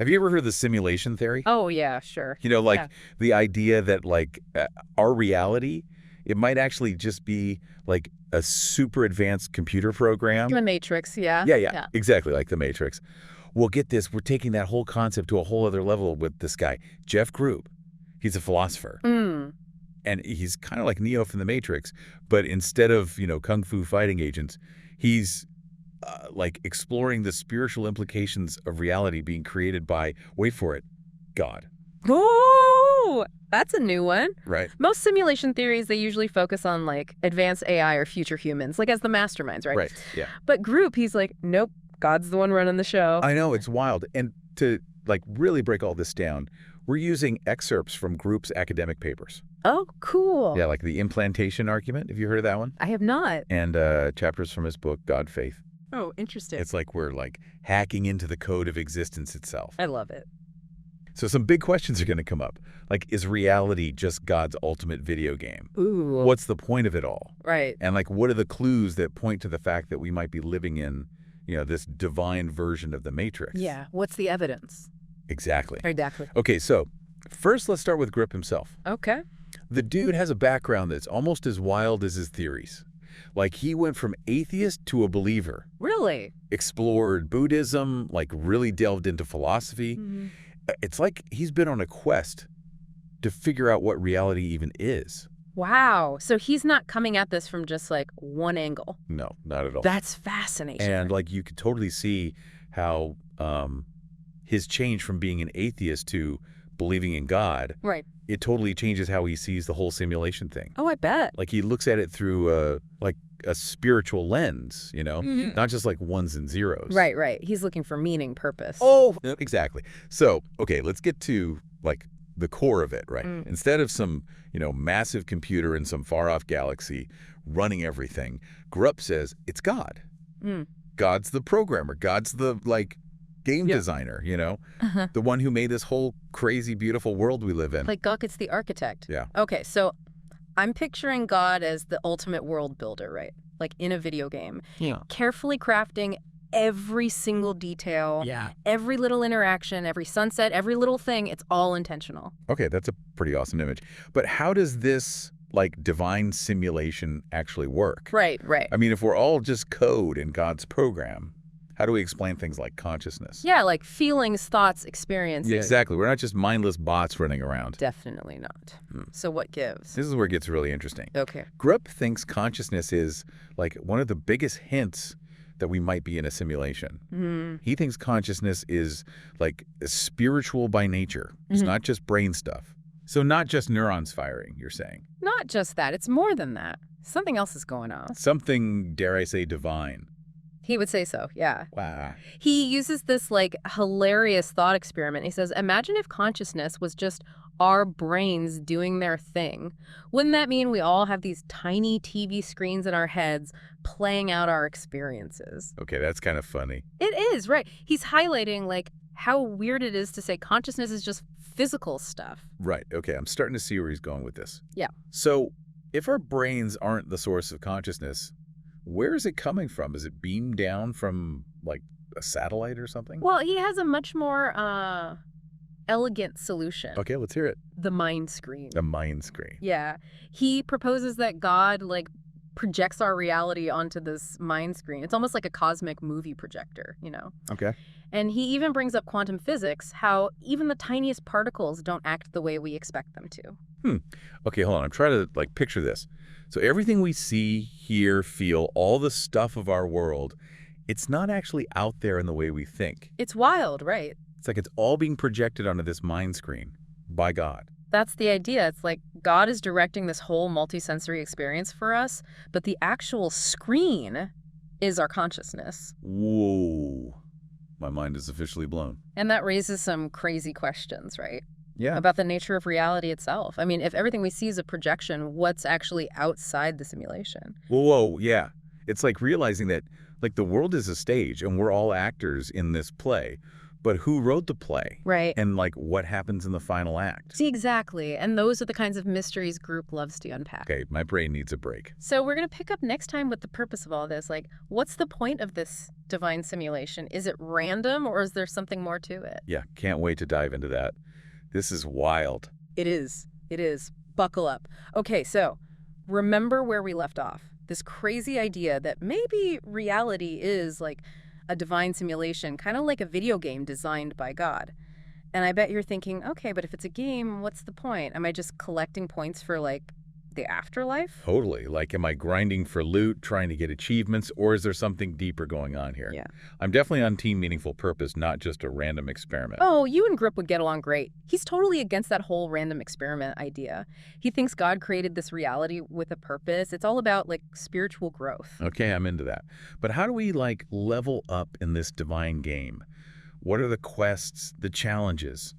Have you ever heard the simulation theory? Oh, yeah, sure. You know, like Yeah. the idea that our reality, it might actually just be like a super advanced computer program. The Matrix, yeah. Yeah, exactly, like the Matrix. Well, get this, we're taking that whole concept to a whole other level with this guy, Jeff Grupp. He's a philosopher. Mm. And he's kind of like Neo from the Matrix, but instead of, kung fu fighting agents, he's like exploring the spiritual implications of reality being created by, wait for it, God. Oh, that's a new one. Right. Most simulation theories, they usually focus on like advanced AI or future humans, like as the masterminds, right? Right, yeah. But Grupp, he's like, nope, God's the one running the show. I know, it's wild. And to like really break all this down, we're using excerpts from Grupp's academic papers. Oh, cool. Yeah, like the implantation argument. Have you heard of that one? I have not. And chapters from his book, God, Faith. Oh, interesting. It's like we're like hacking into the code of existence itself. I love it. So some big questions are going to come up. Like, is reality just God's ultimate video game? Ooh. What's the point of it all? Right. And like, what are the clues that point to the fact that we might be living in, this divine version of the Matrix? Yeah. What's the evidence? Exactly. Exactly. Okay, so first let's start with Grupp himself. Okay. The dude has a background that's almost as wild as his theories. Like, he went from atheist to a believer. Really? Explored Buddhism, like really delved into philosophy. Mm-hmm. It's like he's been on a quest to figure out what reality even is. Wow. So he's not coming at this from just like one angle. No, not at all. That's fascinating. And like you could totally see how his change from being an atheist to believing in God, right. It totally changes how he sees the whole simulation thing. Oh, I bet. Like he looks at it through a spiritual lens, Mm-hmm. not just like ones and zeros. Right. He's looking for meaning, purpose. Oh, exactly. So, okay, let's get to like the core of it, right? Mm. Instead of some, massive computer in some far-off galaxy running everything, Grupp says it's God. Mm. God's the programmer. God's the, game designer, Uh-huh. the one who made this whole crazy, beautiful world we live in. Like God gets the architect. Yeah. Okay, so I'm picturing God as the ultimate world builder, right? Like in a video game. Yeah. Carefully crafting every single detail, Yeah. every little interaction, every sunset, every little thing. It's all intentional. Okay, that's a pretty awesome image. But how does this, divine simulation actually work? Right. I mean, if we're all just code in God's program, how do we explain things like consciousness? Yeah, like feelings, thoughts, experiences. Yeah, exactly. We're not just mindless bots running around. Definitely not. So what gives? This is where it gets really interesting. Okay. Grupp thinks consciousness is one of the biggest hints that we might be in a simulation. Mm. He thinks consciousness is spiritual by nature. It's not just brain stuff. So not just neurons firing, you're saying. Not just that. It's more than that. Something else is going on. Something, dare I say, divine. He would say so, yeah. Wow. He uses this hilarious thought experiment. He says, imagine if consciousness was just our brains doing their thing. Wouldn't that mean we all have these tiny TV screens in our heads playing out our experiences? Okay, that's kind of funny. It is, right. He's highlighting how weird it is to say consciousness is just physical stuff. Right. Okay, I'm starting to see where he's going with this. Yeah. So if our brains aren't the source of consciousness, where is it coming from? Is it beamed down from, a satellite or something? Well, he has a much more elegant solution. Okay, let's hear it. The mind screen. The mind screen. Yeah. He proposes that God, projects our reality onto this mind screen. It's almost like a cosmic movie projector, Okay. And he even brings up quantum physics, how even the tiniest particles don't act the way we expect them to. Okay, hold on. I'm trying to, picture this. So everything we see, hear, feel, all the stuff of our world, it's not actually out there in the way we think. It's wild, right? It's like it's all being projected onto this mind screen by God. That's the idea. It's like God is directing this whole multisensory experience for us, but the actual screen is our consciousness. Whoa. My mind is officially blown. And that raises some crazy questions, right? Yeah. About the nature of reality itself. I mean, if everything we see is a projection, what's actually outside the simulation? Whoa, yeah. It's like realizing that, the world is a stage and we're all actors in this play. But who wrote the play? Right. And, like, what happens in the final act? See, exactly. And those are the kinds of mysteries Group loves to unpack. Okay, my brain needs a break. So we're going to pick up next time with the purpose of all this. Like, what's the point of this divine simulation? Is it random or is there something more to it? Yeah, can't wait to dive into that. This is wild. It is. It is. Buckle up. Okay, so remember where we left off. This crazy idea that maybe reality is like a divine simulation, kind of like a video game designed by God. And I bet you're thinking, okay, but if it's a game, what's the point? Am I just collecting points for like the afterlife? Totally. Like, am I grinding for loot, trying to get achievements, or is there something deeper going on here? Yeah. I'm definitely on team meaningful purpose, not just a random experiment. Oh, you and Grip would get along great. He's totally against that whole random experiment idea. He thinks God created this reality with a purpose. It's all about, like, spiritual growth. Okay, I'm into that. But how do we, like, level up in this divine game? What are the quests, the challenges,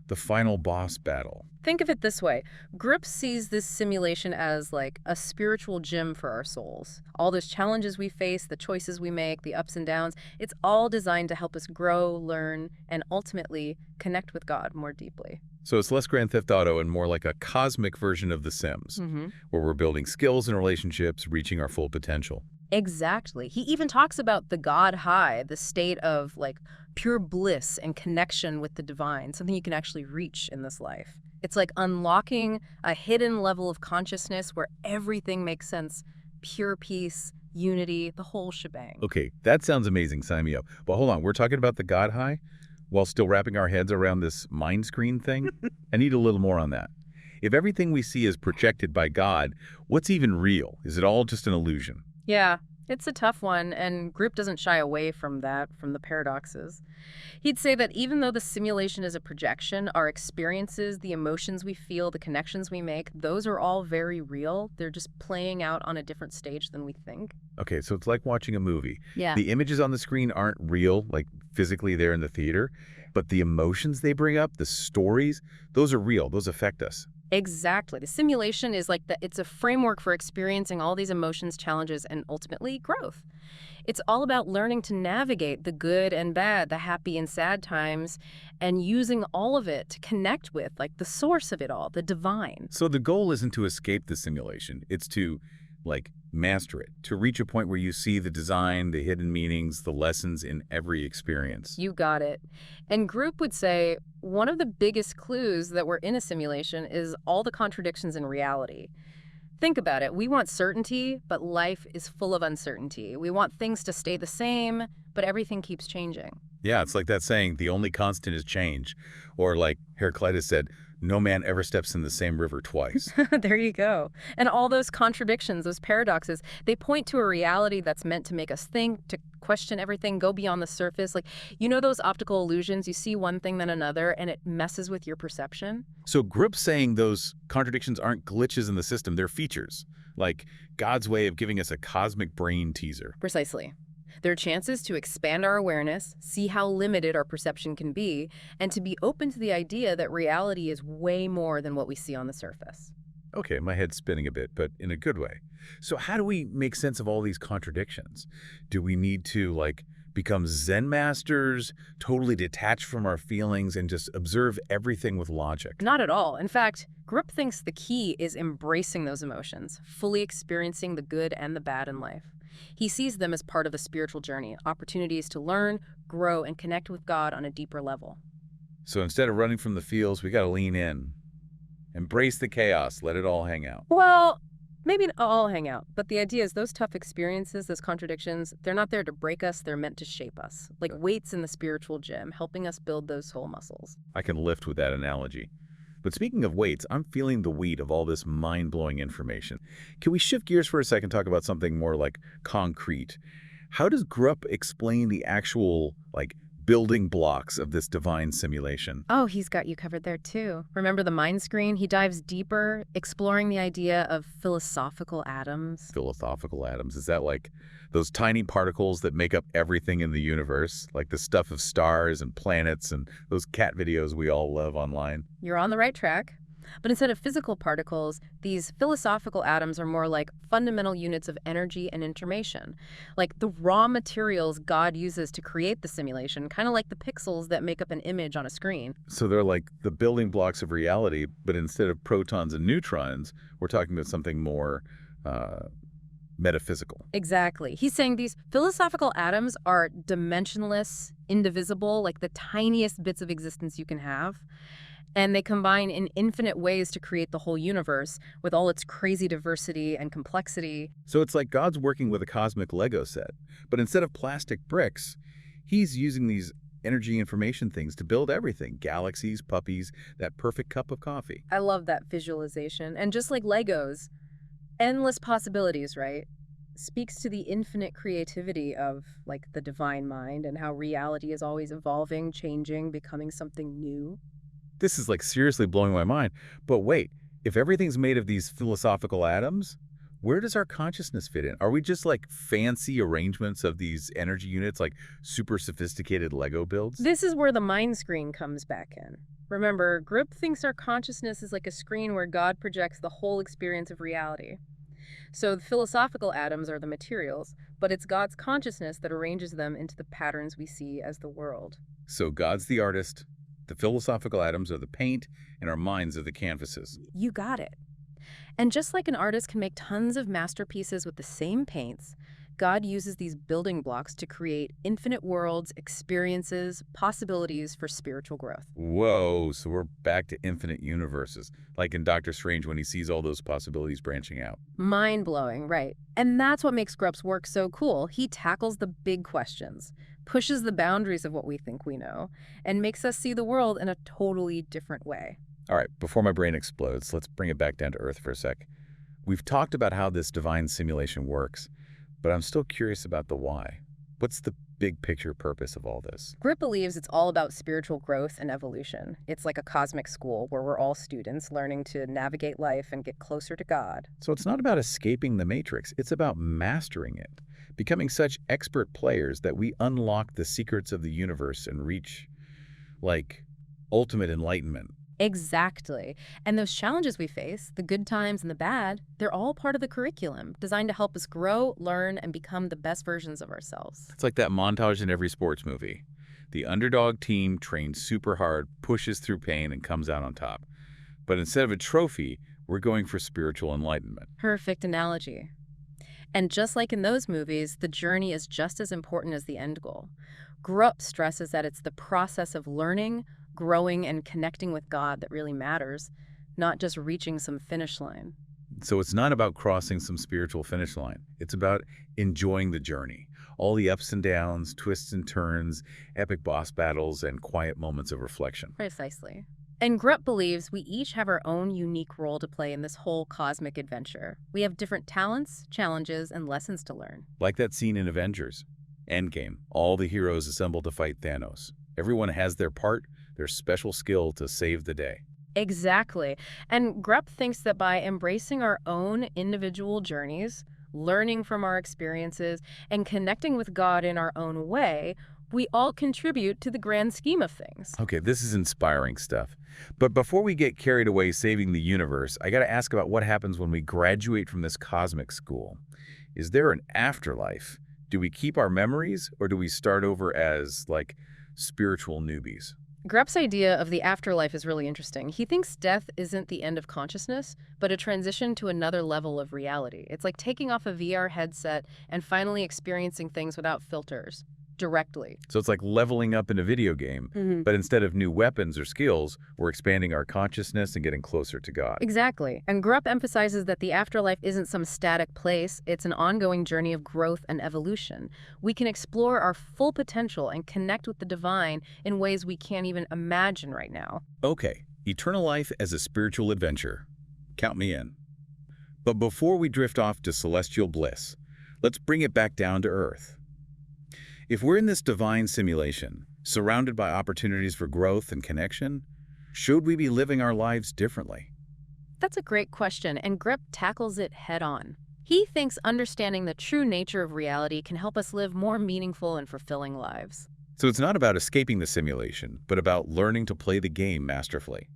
the final boss battle? Think of it this way. Grip sees this simulation as like a spiritual gym for our souls. All those challenges we face, the choices we make, the ups and downs, it's all designed to help us grow, learn, and ultimately connect with God more deeply. So it's less Grand Theft Auto and more like a cosmic version of The Sims, where we're building skills and relationships, reaching our full potential. Exactly. He even talks about the God high, the state of like pure bliss and connection with the divine, something you can actually reach in this life. It's like unlocking a hidden level of consciousness where everything makes sense. Pure peace, unity, the whole shebang. Okay, that sounds amazing. Sign me up. But hold on, we're talking about the God high while still wrapping our heads around this mind screen thing? I need a little more on that. If everything we see is projected by God, what's even real? Is it all just an illusion? Yeah, it's a tough one, and Group doesn't shy away from that, from the paradoxes. He'd say that even though the simulation is a projection, our experiences, the emotions we feel, the connections we make, those are all very real. They're just playing out on a different stage than we think. Okay, so it's like watching a movie. Yeah. The images on the screen aren't real, like physically there in the theater, but the emotions they bring up, the stories, those are real. Those affect us. Exactly. The simulation is like it's a framework for experiencing all these emotions, challenges, and ultimately growth. It's all about learning to navigate the good and bad, the happy and sad times, and using all of it to connect with, like, the source of it all, the divine. So the goal isn't to escape the simulation. It's to, like, master it, to reach a point where you see the design, the hidden meanings, the lessons in every experience. You got it. And Group would say one of the biggest clues that we're in a simulation is all the contradictions in reality. Think about it. We want certainty, but life is full of uncertainty. We want things to stay the same, but everything keeps changing. Yeah, it's like that saying, the only constant is change. Or like Heraclitus said, no man ever steps in the same river twice. There you go. And all those contradictions, those paradoxes, they point to a reality that's meant to make us think, to question everything, go beyond the surface. Like, you know those optical illusions? You see one thing, then another, and it messes with your perception? So Grupp's saying those contradictions aren't glitches in the system, they're features. Like God's way of giving us a cosmic brain teaser. Precisely. They're chances to expand our awareness, see how limited our perception can be, and to be open to the idea that reality is way more than what we see on the surface. Okay, my head's spinning a bit, but in a good way. So how do we make sense of all these contradictions? Do we need to, like, become Zen masters, totally detached from our feelings, and just observe everything with logic? Not at all. In fact, Grupp thinks the key is embracing those emotions, fully experiencing the good and the bad in life. He sees them as part of the spiritual journey, opportunities to learn, grow, and connect with God on a deeper level. So instead of running from the feels, we got to lean in. Embrace the chaos, let it all hang out. Well, maybe not all hang out, but the idea is those tough experiences, those contradictions, they're not there to break us, they're meant to shape us. Like weights in the spiritual gym, helping us build those soul muscles. I can lift with that analogy. But speaking of weights, I'm feeling the weight of all this mind-blowing information. Can we shift gears for a second, talk about something more like concrete? How does Grupp explain the actual, like, building blocks of this divine simulation? Oh, he's got you covered there too. Remember the mind screen? He dives deeper, exploring the idea of philosophical atoms. Philosophical atoms, is that like those tiny particles that make up everything in the universe? Like the stuff of stars and planets and those cat videos we all love online? You're on the right track. But instead of physical particles, these philosophical atoms are more like fundamental units of energy and information, like the raw materials God uses to create the simulation, kind of like the pixels that make up an image on a screen. So they're like the building blocks of reality, but instead of protons and neutrons, we're talking about something more uh, metaphysical. Exactly. He's saying these philosophical atoms are dimensionless, indivisible, like the tiniest bits of existence you can have. And they combine in infinite ways to create the whole universe with all its crazy diversity and complexity. So it's like God's working with a cosmic Lego set, but instead of plastic bricks, he's using these energy information things to build everything: galaxies, puppies, that perfect cup of coffee. I love that visualization. And just like Legos, endless possibilities, right? Speaks to the infinite creativity of like the divine mind and how reality is always evolving, changing, becoming something new. This is like seriously blowing my mind. But wait, if everything's made of these philosophical atoms, where does our consciousness fit in? Are we just like fancy arrangements of these energy units, like super sophisticated Lego builds? This is where the mind screen comes back in. Remember, Grupp thinks our consciousness is like a screen where God projects the whole experience of reality. So the philosophical atoms are the materials, but it's God's consciousness that arranges them into the patterns we see as the world. So God's the artist, the philosophical atoms are the paint, and our minds are the canvases. You got it. And just like an artist can make tons of masterpieces with the same paints, God uses these building blocks to create infinite worlds, experiences, possibilities for spiritual growth. Whoa, so we're back to infinite universes, like in Doctor Strange when he sees all those possibilities branching out. Mind-blowing, right. And that's what makes Grupp's work so cool. He tackles the big questions, pushes the boundaries of what we think we know, and makes us see the world in a totally different way. All right, before my brain explodes, let's bring it back down to earth for a sec. We've talked about how this divine simulation works, but I'm still curious about the why. What's the big picture purpose of all this? Grupp believes it's all about spiritual growth and evolution. It's like a cosmic school where we're all students learning to navigate life and get closer to God. So it's not about escaping the matrix, it's about mastering it, becoming such expert players that we unlock the secrets of the universe and reach, like, ultimate enlightenment. Exactly. And those challenges we face, the good times and the bad, they're all part of the curriculum, designed to help us grow, learn, and become the best versions of ourselves. It's like that montage in every sports movie. The underdog team trains super hard, pushes through pain, and comes out on top. But instead of a trophy, we're going for spiritual enlightenment. Perfect analogy. And just like in those movies, the journey is just as important as the end goal. Grupp stresses that it's the process of learning, growing, and connecting with God that really matters, not just reaching some finish line. So it's not about crossing some spiritual finish line. It's about enjoying the journey. All the ups and downs, twists and turns, epic boss battles, and quiet moments of reflection. Precisely. And Grupp believes we each have our own unique role to play in this whole cosmic adventure. We have different talents, challenges, and lessons to learn. Like that scene in Avengers Endgame. All the heroes assemble to fight Thanos. Everyone has their part, their special skill to save the day. Exactly. And Grupp thinks that by embracing our own individual journeys, learning from our experiences, and connecting with God in our own way, we all contribute to the grand scheme of things. Okay, this is inspiring stuff. But before we get carried away saving the universe, I got to ask about what happens when we graduate from this cosmic school. Is there an afterlife? Do we keep our memories, or do we start over as, like, spiritual newbies? Grupp's idea of the afterlife is really interesting. He thinks death isn't the end of consciousness, but a transition to another level of reality. It's like taking off a VR headset and finally experiencing things without filters, directly. So it's like leveling up in a video game, but instead of new weapons or skills, we're expanding our consciousness and getting closer to God. Exactly. And Grupp emphasizes that the afterlife isn't some static place. It's an ongoing journey of growth and evolution. We can explore our full potential and connect with the divine in ways we can't even imagine right now. Okay, eternal life as a spiritual adventure. Count me in. But before we drift off to celestial bliss, let's bring it back down to earth. If we're in this divine simulation, surrounded by opportunities for growth and connection, should we be living our lives differently? That's a great question, and Grupp tackles it head on. He thinks understanding the true nature of reality can help us live more meaningful and fulfilling lives. So it's not about escaping the simulation, but about learning to play the game masterfully.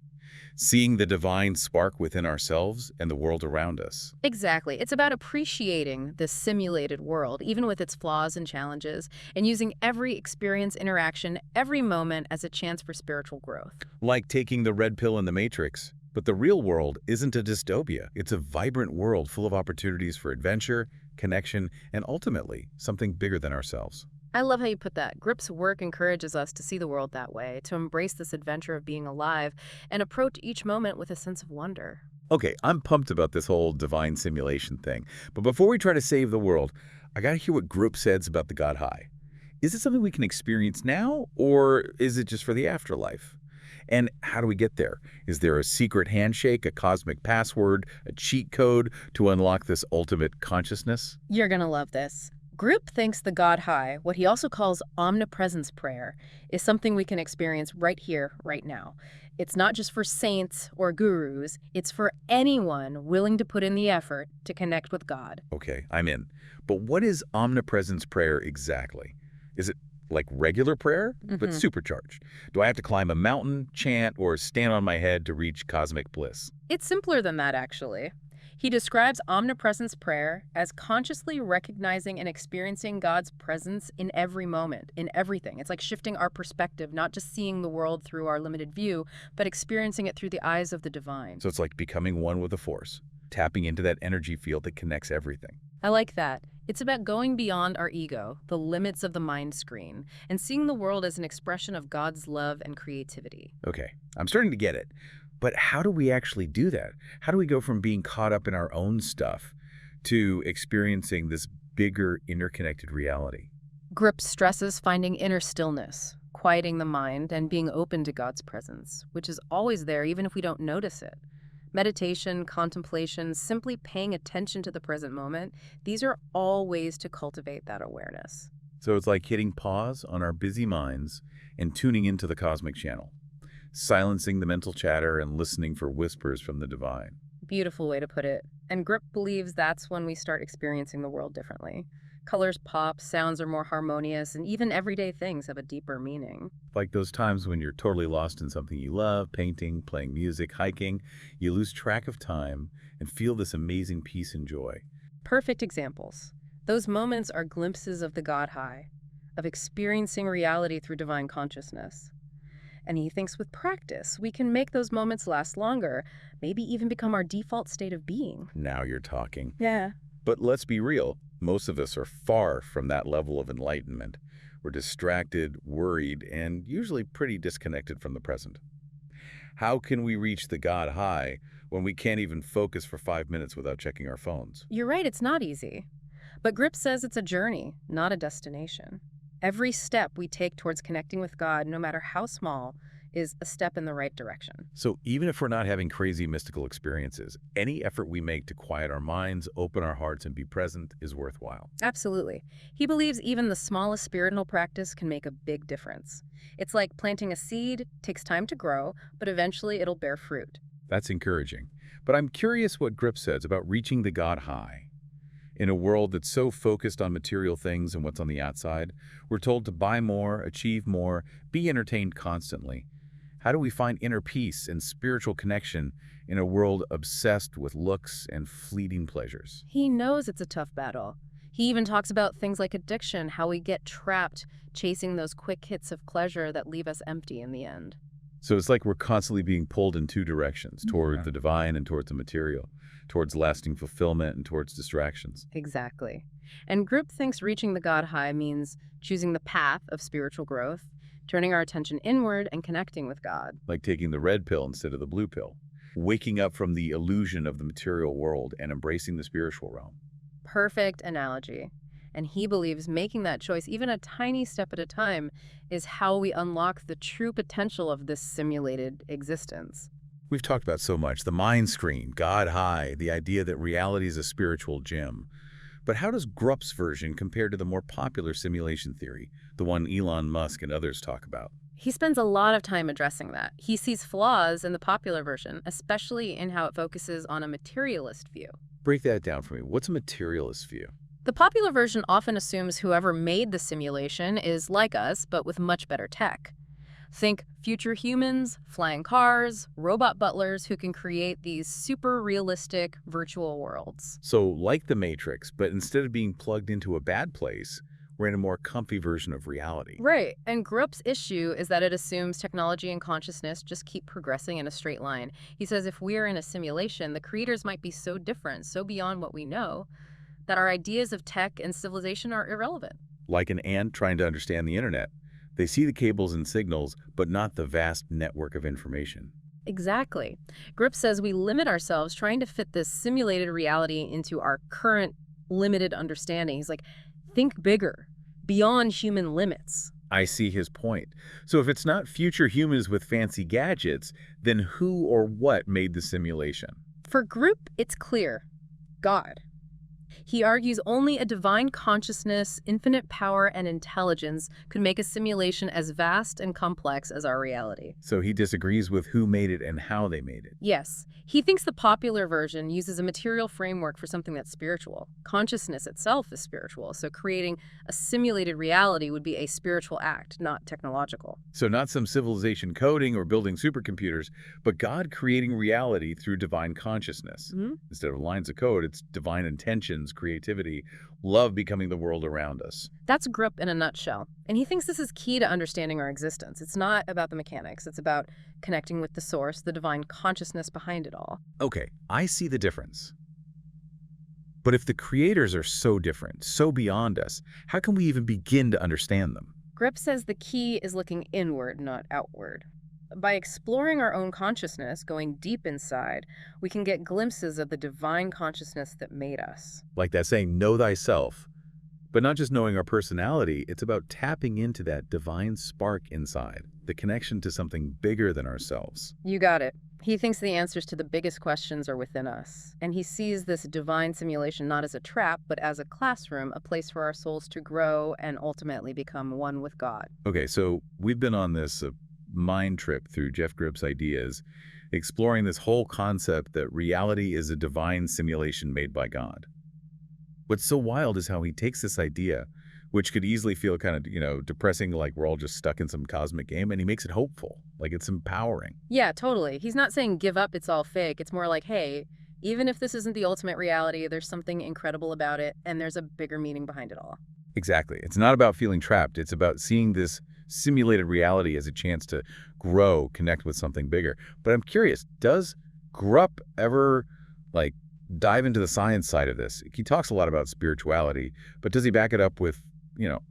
seeing the divine spark within ourselves and the world around us. Exactly. It's about appreciating this simulated world, even with its flaws and challenges, and using every experience, interaction, every moment as a chance for spiritual growth. Like taking the red pill in the Matrix. But the real world isn't a dystopia. It's a vibrant world full of opportunities for adventure, connection, and ultimately, something bigger than ourselves. I love how you put that. Grip's work encourages us to see the world that way, to embrace this adventure of being alive, and approach each moment with a sense of wonder. Okay, I'm pumped about this whole divine simulation thing. But before we try to save the world, I gotta hear what Grupp says about the God High. Is it something we can experience now, or is it just for the afterlife? And how do we get there? Is there a secret handshake, a cosmic password, a cheat code to unlock this ultimate consciousness? You're going to love this. Grupp thinks the God High, what he also calls omnipresence prayer, is something we can experience right here, right now. It's not just for saints or gurus, it's for anyone willing to put in the effort to connect with God. Okay, I'm in. But what is omnipresence prayer exactly? Is it like regular prayer, but supercharged? Do I have to climb a mountain, chant, or stand on my head to reach cosmic bliss? It's simpler than that, actually. He describes omnipresence prayer as consciously recognizing and experiencing God's presence in every moment, in everything. It's like shifting our perspective, not just seeing the world through our limited view, but experiencing it through the eyes of the divine. So it's like becoming one with the force, tapping into that energy field that connects everything. I like that. It's about going beyond our ego, the limits of the mind screen, and seeing the world as an expression of God's love and creativity. Okay, I'm starting to get it. But how do we actually do that? How do we go from being caught up in our own stuff to experiencing this bigger interconnected reality? Grupp stresses finding inner stillness, quieting the mind, and being open to God's presence, which is always there even if we don't notice it. Meditation, contemplation, simply paying attention to the present moment, these are all ways to cultivate that awareness. So it's like hitting pause on our busy minds and tuning into the cosmic channel, silencing the mental chatter and listening for whispers from the divine. Beautiful way to put it. And Grupp believes that's when we start experiencing the world differently. Colors pop, sounds are more harmonious, and even everyday things have a deeper meaning. Like those times when you're totally lost in something you love, painting, playing music, hiking, you lose track of time and feel this amazing peace and joy. Perfect examples. Those moments are glimpses of the God High, of experiencing reality through divine consciousness. And he thinks with practice, we can make those moments last longer, maybe even become our default state of being. Now you're talking. Yeah. But let's be real, most of us are far from that level of enlightenment. We're distracted, worried, and usually pretty disconnected from the present. How can we reach the God High when we can't even focus for 5 minutes without checking our phones? You're right, it's not easy. But Grupp says it's a journey, not a destination. Every step we take towards connecting with God, no matter how small, is a step in the right direction. So even if we're not having crazy mystical experiences, any effort we make to quiet our minds, open our hearts, and be present is worthwhile. Absolutely. He believes even the smallest spiritual practice can make a big difference. It's like planting a seed, takes time to grow, but eventually it'll bear fruit. That's encouraging. But I'm curious what Grupp says about reaching the God High. In a world that's so focused on material things and what's on the outside, we're told to buy more, achieve more, be entertained constantly. How do we find inner peace and spiritual connection in a world obsessed with looks and fleeting pleasures? He knows it's a tough battle. He even talks about things like addiction, how we get trapped chasing those quick hits of pleasure that leave us empty in the end. So it's like we're constantly being pulled in two directions, toward the divine and towards the material, towards lasting fulfillment and towards distractions. Exactly. And Grupp thinks reaching the God High means choosing the path of spiritual growth, turning our attention inward and connecting with God. Like taking the red pill instead of the blue pill, waking up from the illusion of the material world and embracing the spiritual realm. Perfect analogy. And he believes making that choice, even a tiny step at a time, is how we unlock the true potential of this simulated existence. We've talked about so much, the mind screen, God High, the idea that reality is a spiritual gym. But how does Grupp's version compare to the more popular simulation theory, the one Elon Musk and others talk about? He spends a lot of time addressing that. He sees flaws in the popular version, especially in how it focuses on a materialist view. Break that down for me. What's a materialist view? The popular version often assumes whoever made the simulation is like us, but with much better tech. Think future humans, flying cars, robot butlers who can create these super realistic virtual worlds. So like the Matrix, but instead of being plugged into a bad place, we're in a more comfy version of reality. Right, and Grupp's issue is that it assumes technology and consciousness just keep progressing in a straight line. He says if we're in a simulation, the creators might be so different, so beyond what we know, that our ideas of tech and civilization are irrelevant. Like an ant trying to understand the internet. They see the cables and signals, but not the vast network of information. Exactly. Grupp says we limit ourselves trying to fit this simulated reality into our current limited understanding. He's like, think bigger, beyond human limits. I see his point. So if it's not future humans with fancy gadgets, then who or what made the simulation? For Grupp, it's clear. God. He argues only a divine consciousness, infinite power, and intelligence could make a simulation as vast and complex as our reality. So he disagrees with who made it and how they made it. Yes, he thinks the popular version uses a material framework for something that's spiritual. Consciousness itself is spiritual, so creating a simulated reality would be a spiritual act, not technological. So not some civilization coding or building supercomputers, but God creating reality through divine consciousness. Instead of lines of code, it's divine intentions, creativity, love becoming the world around us. That's Grupp in a nutshell. And he thinks this is key to understanding our existence. It's not about the mechanics. It's about connecting with the source, the divine consciousness behind it all. Okay, I see the difference. But if the creators are so different, so beyond us, how can we even begin to understand them? Grupp says the key is looking inward, not outward. By exploring our own consciousness, going deep inside, we can get glimpses of the divine consciousness that made us. Like that saying, know thyself. But not just knowing our personality, it's about tapping into that divine spark inside, the connection to something bigger than ourselves. You got it. He thinks the answers to the biggest questions are within us. And he sees this divine simulation not as a trap, but as a classroom, a place for our souls to grow and ultimately become one with God. Okay, so we've been on this mind trip through Jeff Grupp's ideas, exploring this whole concept that reality is a divine simulation made by God. What's so wild is how he takes this idea, which could easily feel kind of, depressing, like we're all just stuck in some cosmic game, and he makes it hopeful, like it's empowering. Yeah, totally. He's not saying give up, it's all fake. It's more like, hey, even if this isn't the ultimate reality, there's something incredible about it, and there's a bigger meaning behind it all. Exactly. It's not about feeling trapped. It's about seeing this simulated reality as a chance to grow, connect with something bigger. But I'm curious, does Grupp ever, dive into the science side of this? He talks a lot about spirituality, but does he back it up with,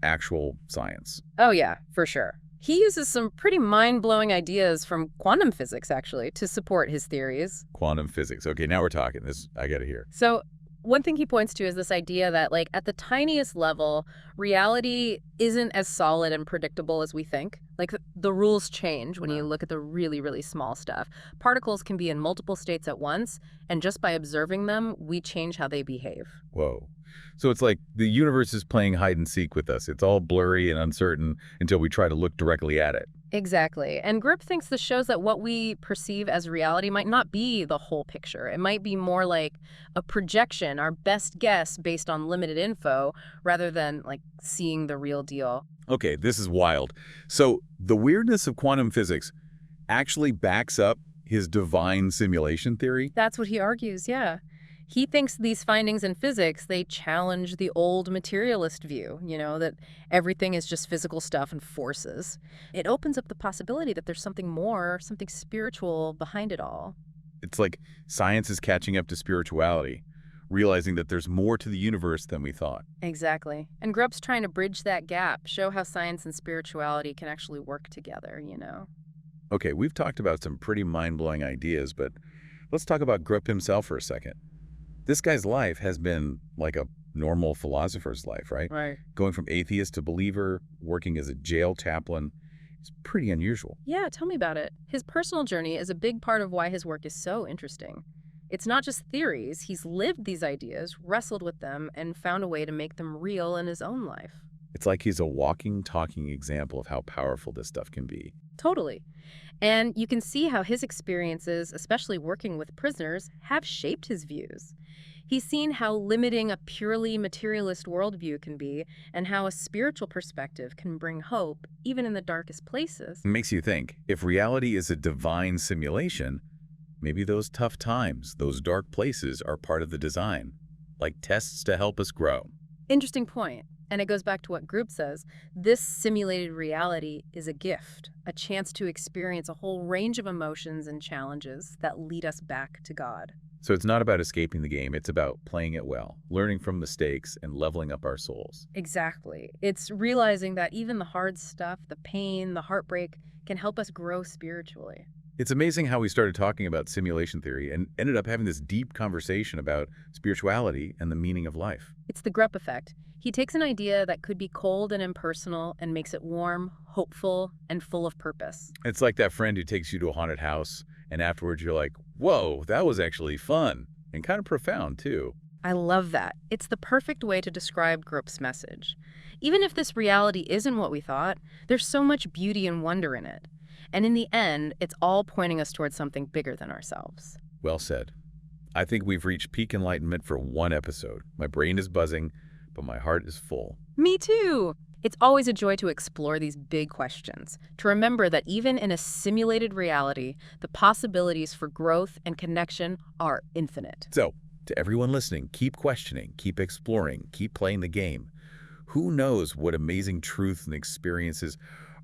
actual science? Oh yeah, for sure. He uses some pretty mind-blowing ideas from quantum physics, actually, to support his theories. Quantum physics. Okay, now we're talking. I got to hear. So one thing he points to is this idea that, at the tiniest level, reality isn't as solid and predictable as we think. The rules change when you look at the really, really small stuff. Particles can be in multiple states at once, and just by observing them, we change how they behave. Whoa. So it's like the universe is playing hide and seek with us. It's all blurry and uncertain until we try to look directly at it. Exactly. And Grupp thinks this shows that what we perceive as reality might not be the whole picture. It might be more like a projection, our best guess based on limited info, rather than seeing the real deal. Okay, this is wild. So the weirdness of quantum physics actually backs up his divine simulation theory? That's what he argues, yeah. He thinks these findings in physics, they challenge the old materialist view, that everything is just physical stuff and forces. It opens up the possibility that there's something more, something spiritual behind it all. It's like science is catching up to spirituality, realizing that there's more to the universe than we thought. Exactly. And Grupp's trying to bridge that gap, show how science and spirituality can actually work together, Okay, we've talked about some pretty mind-blowing ideas, but let's talk about Grupp himself for a second. This guy's life has been like a normal philosopher's life, right? Right. Going from atheist to believer, working as a jail chaplain. It's pretty unusual. Yeah, tell me about it. His personal journey is a big part of why his work is so interesting. It's not just theories. He's lived these ideas, wrestled with them, and found a way to make them real in his own life. It's like he's a walking, talking example of how powerful this stuff can be. Totally. And you can see how his experiences, especially working with prisoners, have shaped his views. He's seen how limiting a purely materialist worldview can be, and how a spiritual perspective can bring hope, even in the darkest places. It makes you think, if reality is a divine simulation, maybe those tough times, those dark places are part of the design, like tests to help us grow. Interesting point. And it goes back to what Grupp says. This simulated reality is a gift, a chance to experience a whole range of emotions and challenges that lead us back to God. So it's not about escaping the game, it's about playing it well, learning from mistakes, and leveling up our souls. Exactly. It's realizing that even the hard stuff, the pain, the heartbreak, can help us grow spiritually. It's amazing how we started talking about simulation theory and ended up having this deep conversation about spirituality and the meaning of life. It's the Grupp effect. He takes an idea that could be cold and impersonal and makes it warm, hopeful, and full of purpose. It's like that friend who takes you to a haunted house, and afterwards you're like, whoa, that was actually fun, and kind of profound, too. I love that. It's the perfect way to describe Grupp's message. Even if this reality isn't what we thought, there's so much beauty and wonder in it. And in the end, it's all pointing us towards something bigger than ourselves. Well said. I think we've reached peak enlightenment for one episode. My brain is buzzing, but my heart is full. Me too! It's always a joy to explore these big questions, to remember that even in a simulated reality, the possibilities for growth and connection are infinite. So, to everyone listening, keep questioning, keep exploring, keep playing the game. Who knows what amazing truths and experiences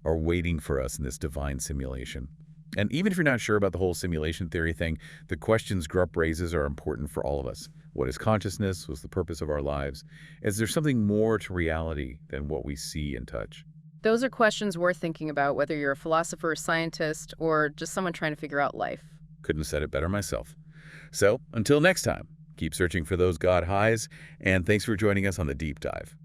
are waiting for us in this divine simulation? And even if you're not sure about the whole simulation theory thing, the questions Grupp raises are important for all of us. What is consciousness? What's the purpose of our lives? Is there something more to reality than what we see and touch? Those are questions worth thinking about, whether you're a philosopher, scientist, or just someone trying to figure out life. Couldn't have said it better myself. So, until next time, keep searching for those God highs, and thanks for joining us on The Deep Dive.